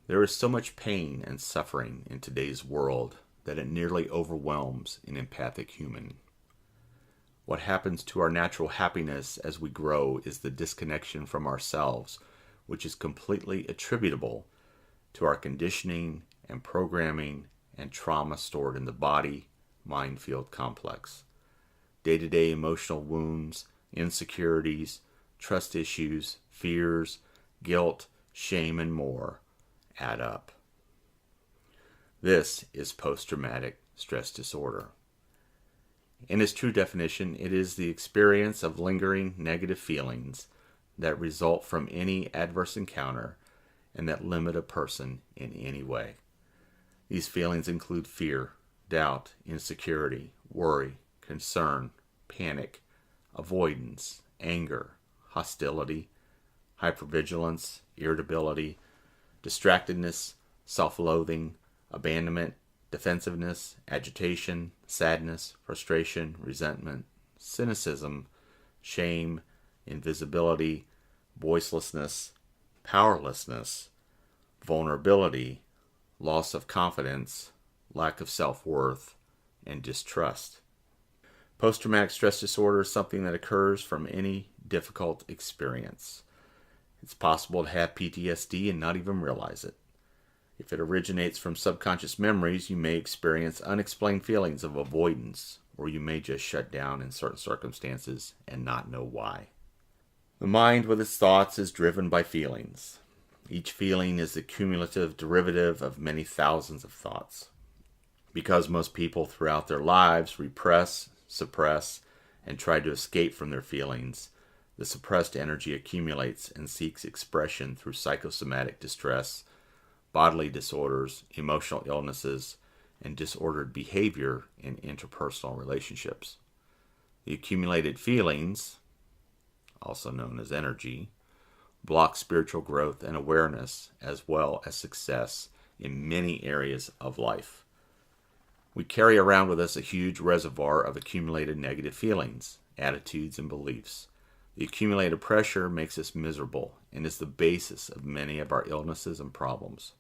There is so much pain and suffering in today's world that it nearly overwhelms an empathic human. What happens to our natural happiness as we grow is the disconnection from ourselves, which is completely attributable to our conditioning and programming and trauma stored in the body-mind field complex. Day-to-day emotional wounds, insecurities, trust issues, fears, guilt, shame, and more add up. This is post-traumatic stress disorder. In its true definition, it is the experience of lingering negative feelings that result from any adverse encounter and that limit a person in any way. These feelings include fear, doubt, insecurity, worry, concern, panic, avoidance, anger, hostility, hypervigilance, irritability, distractedness, self-loathing, abandonment, defensiveness, agitation, sadness, frustration, resentment, cynicism, shame, invisibility, voicelessness, powerlessness, vulnerability, loss of confidence, lack of self-worth, and distrust. Post-traumatic stress disorder is something that occurs from any difficult experience. It's possible to have PTSD and not even realize it. If it originates from subconscious memories, you may experience unexplained feelings of avoidance, or you may just shut down in certain circumstances and not know why. The mind with its thoughts is driven by feelings. Each feeling is the cumulative derivative of many thousands of thoughts. Because most people throughout their lives repress, suppress, and try to escape from their feelings, the suppressed energy accumulates and seeks expression through psychosomatic distress, bodily disorders, emotional illnesses, and disordered behavior in interpersonal relationships. The accumulated feelings, also known as energy, block spiritual growth and awareness as well as success in many areas of life. We carry around with us a huge reservoir of accumulated negative feelings, attitudes, and beliefs. The accumulated pressure makes us miserable and is the basis of many of our illnesses and problems.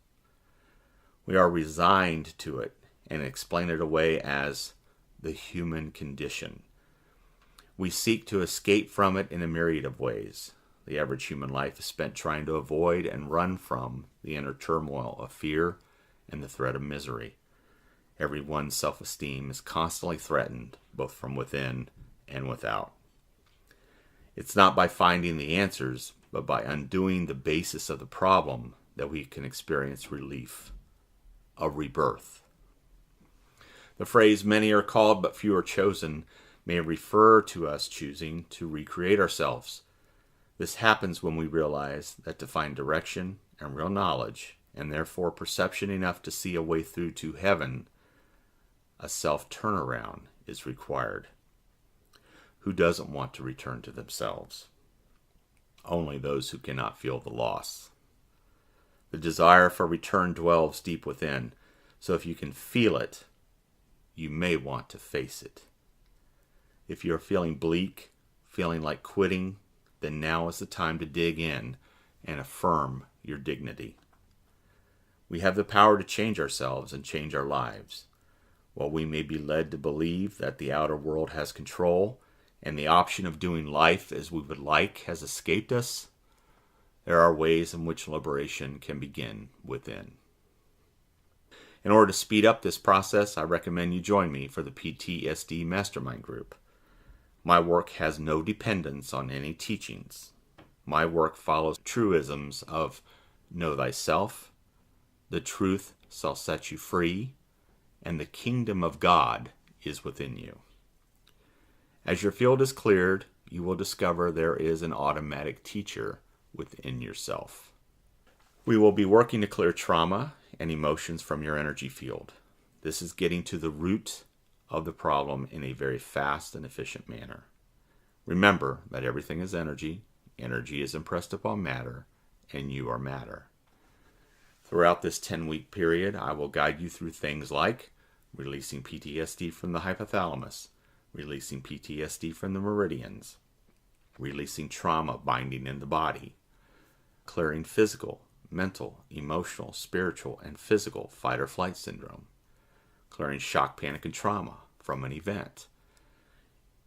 We are resigned to it and explain it away as the human condition. We seek to escape from it in a myriad of ways. The average human life is spent trying to avoid and run from the inner turmoil of fear and the threat of misery. Everyone's self-esteem is constantly threatened, both from within and without. It's not by finding the answers, but by undoing the basis of the problem that we can experience relief, a rebirth. The phrase, "many are called but few are chosen," may refer to us choosing to recreate ourselves. This happens when we realize that to find direction and real knowledge, and therefore perception enough to see a way through to heaven, a self-turnaround is required. Who doesn't want to return to themselves? Only those who cannot feel the loss. The desire for return dwells deep within, so if you can feel it, you may want to face it. If you're feeling bleak, feeling like quitting, then now is the time to dig in and affirm your dignity. We have the power to change ourselves and change our lives. While we may be led to believe that the outer world has control and the option of doing life as we would like has escaped us, there are ways in which liberation can begin within. In order to speed up this process, I recommend you join me for the PTSD Mastermind group. My work has no dependence on any teachings. My work follows truisms of know thyself, the truth shall set you free, and the kingdom of God is within you. As your field is cleared, you will discover there is an automatic teacher within yourself. We will be working to clear trauma and emotions from your energy field. This is getting to the root of the problem in a very fast and efficient manner. Remember that everything is energy. Energy is impressed upon matter, and you are matter. Throughout this 10-week period, I will guide you through things like releasing PTSD from the hypothalamus, releasing PTSD from the meridians, releasing trauma binding in the body, clearing physical, mental, emotional, spiritual, and physical fight or flight syndrome. Clearing shock, panic, and trauma from an event.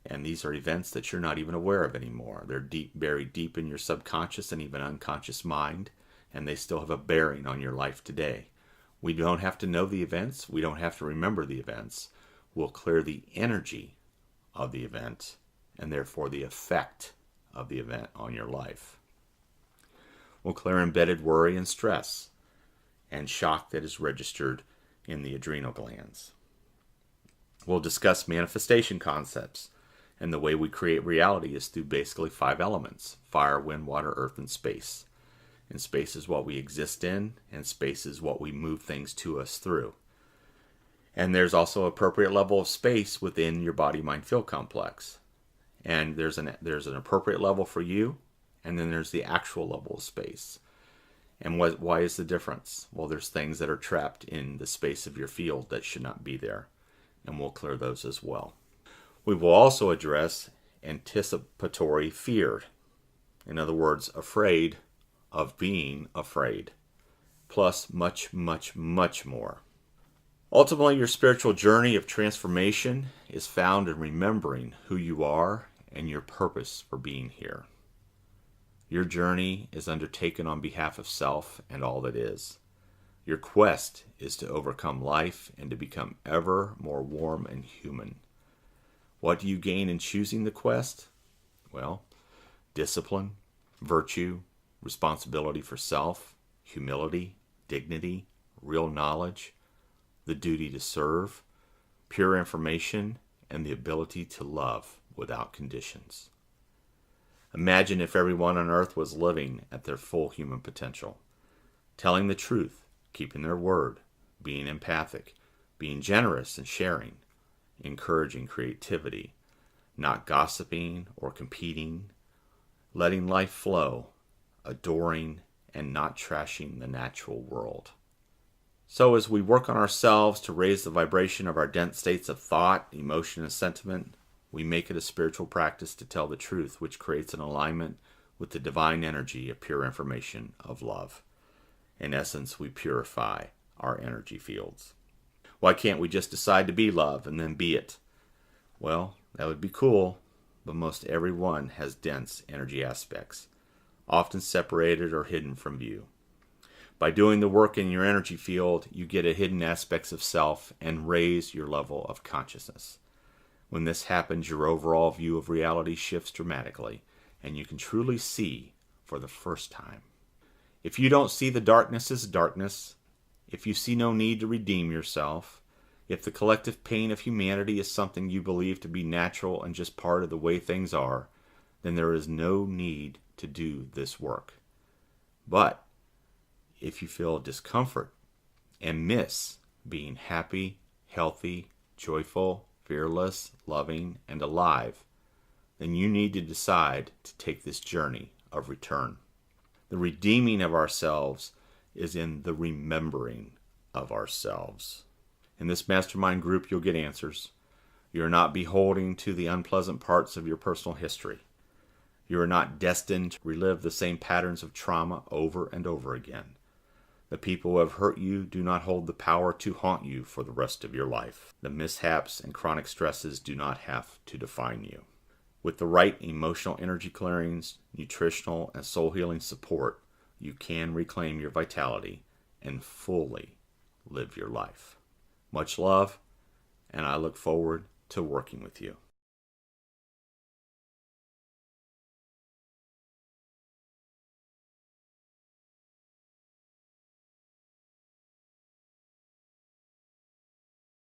And these are events that you're not even aware of anymore. They're buried deep in your subconscious and even unconscious mind, and they still have a bearing on your life today. We don't have to know the events. We don't have to remember the events. We'll clear the energy of the event and therefore the effect of the event on your life. We'll clear embedded worry and stress and shock that is registered in the adrenal glands. We'll discuss manifestation concepts, and the way we create reality is through basically 5 elements: fire, wind, water, earth, and space. And space is what we exist in, and space is what we move things to us through. And there's also an appropriate level of space within your body-mind-feel complex. And there's an appropriate level for you, and then there's the actual level of space. And why is the difference? Well, there's things that are trapped in the space of your field that should not be there, and we'll clear those as well. We will also address anticipatory fear. In other words, afraid of being afraid, plus much, much, much more. Ultimately, your spiritual journey of transformation is found in remembering who you are and your purpose for being here. Your journey is undertaken on behalf of self and all that is. Your quest is to overcome life and to become ever more warm and human. What do you gain in choosing the quest? Well, discipline, virtue, responsibility for self, humility, dignity, real knowledge, the duty to serve, pure information, and the ability to love without conditions. Imagine if everyone on earth was living at their full human potential, telling the truth, keeping their word, being empathic, being generous and sharing, encouraging creativity, not gossiping or competing, letting life flow, adoring, and not trashing the natural world. So as we work on ourselves to raise the vibration of our dense states of thought, emotion, and sentiment, we make it a spiritual practice to tell the truth, which creates an alignment with the divine energy of pure information of love. In essence, we purify our energy fields. Why can't we just decide to be love and then be it? Well, that would be cool, but most everyone has dense energy aspects, often separated or hidden from view. By doing the work in your energy field, you get at hidden aspects of self and raise your level of consciousness. When this happens, your overall view of reality shifts dramatically, and you can truly see for the first time. If you don't see the darkness as darkness, if you see no need to redeem yourself, if the collective pain of humanity is something you believe to be natural and just part of the way things are, then there is no need to do this work. But if you feel discomfort and miss being happy, healthy, joyful, fearless, loving, and alive, then you need to decide to take this journey of return. The redeeming of ourselves is in the remembering of ourselves. In this mastermind group, you'll get answers. You are not beholden to the unpleasant parts of your personal history. You are not destined to relive the same patterns of trauma over and over again. The people who have hurt you do not hold the power to haunt you for the rest of your life. The mishaps and chronic stresses do not have to define you. With the right emotional energy clearings, nutritional, and soul healing support, you can reclaim your vitality and fully live your life. Much love, and I look forward to working with you.